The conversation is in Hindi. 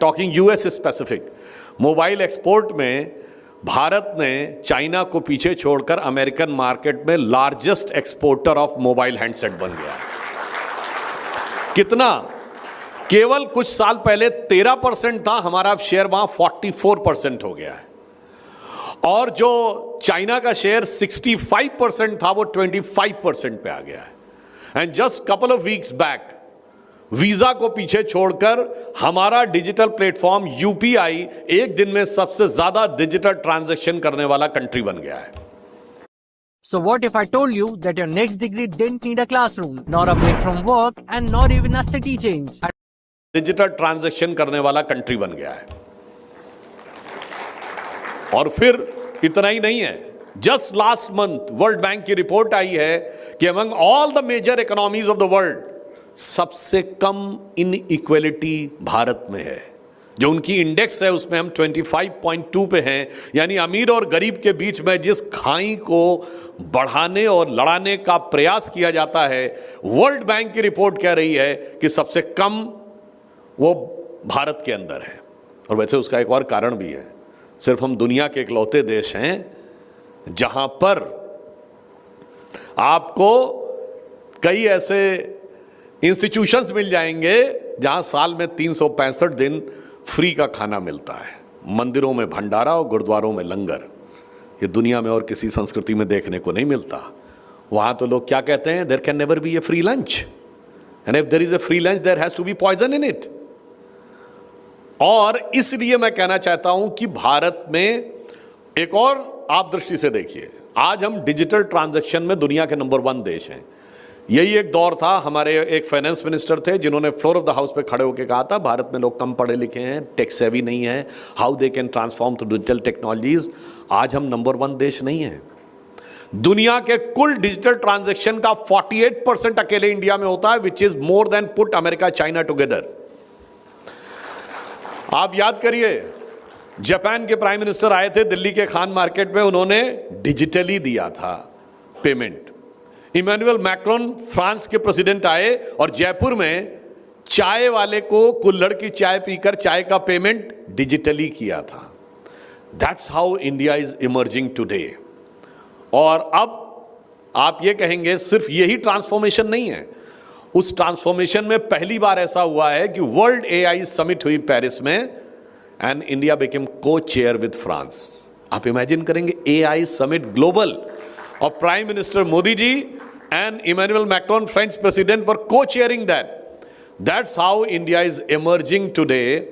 Talking US specific, mobile export में भारत ने चाइना को पीछे छोड़कर अमेरिकन मार्केट में largest exporter of mobile handset बन गया है। कितना? केवल कुछ साल पहले 13% था हमारा शेयर, वहां 44% हो गया है। और जो चाइना का शेयर 65% था वो 25% पे आ गया है। And just couple of weeks back visa को पीछे छोड़कर हमारा डिजिटल प्लेटफॉर्म यूपीआई एक दिन में सबसे ज्यादा डिजिटल ट्रांजैक्शन करने वाला कंट्री बन गया है। So what if I told you that your next degree didn't need a classroom, nor a break from work, and not even a city change? Digital transaction करने वाला कंट्री बन गया है। और फिर इतना ही नहीं है, just last month World Bank की रिपोर्ट आई है कि among all the major economies of the world सबसे कम इनइक्वालिटी भारत में है। जो उनकी इंडेक्स है उसमें हम 25.2 पे हैं, यानी अमीर और गरीब के बीच में जिस खाई को बढ़ाने और लड़ाने का प्रयास किया जाता है, वर्ल्ड बैंक की रिपोर्ट कह रही है कि सबसे कम वो भारत के अंदर है। और वैसे उसका एक और कारण भी है, सिर्फ हम दुनिया के इकलौते देश हैं जहां पर आपको कई ऐसे इंस्टीट्यूशंस मिल जाएंगे जहां साल में 365 दिन फ्री का खाना मिलता है। मंदिरों में भंडारा और गुरुद्वारों में लंगर। ये दुनिया में और किसी संस्कृति में देखने को नहीं मिलता। वहां तो लोग क्या कहते हैं, there can never be a free lunch, and if there is a free lunch there has to be poison in it. और इसलिए मैं कहना चाहता हूं कि भारत में एक और आप दृष्टि से देखिए, आज हम डिजिटल ट्रांजैक्शन में दुनिया के नंबर 1 देश हैं। यही एक दौर था, हमारे एक फाइनेंस मिनिस्टर थे जिन्होंने फ्लोर ऑफ द हाउस पे खड़े होकर कहा था भारत में लोग कम पढ़े लिखे हैं, टेक सेवी नहीं है, how they can transform to digital technologies. आज हम नंबर 1 देश नहीं है। दुनिया के कुल डिजिटल ट्रांजैक्शन का 48% अकेले इंडिया में होता है, which is more than put America China together. आप याद करिए, जापान के प्राइम मिनिस्टर आए थे दिल्ली के खान मार्केट में, उन्होंने डिजिटली दिया था पेमेंट। इमैनुअल मैक्रोन फ्रांस के प्रेसिडेंट आए और जयपुर में चाय वाले को कुल्हड़ की चाय पीकर चाय का पेमेंट डिजिटली किया था। That's how India is emerging today. और अब आप ये कहेंगे सिर्फ यही ट्रांसफॉर्मेशन नहीं है, उस ट्रांसफॉर्मेशन में पहली बार ऐसा हुआ है कि वर्ल्ड एआई समिट हुई पेरिस में and India became co chair with France. आप इमेजिन करेंगे एआई समिट ग्लोबल और prime minister Modi ji and Emmanuel Macron, French president, were co-chairing that. That's how India is emerging today.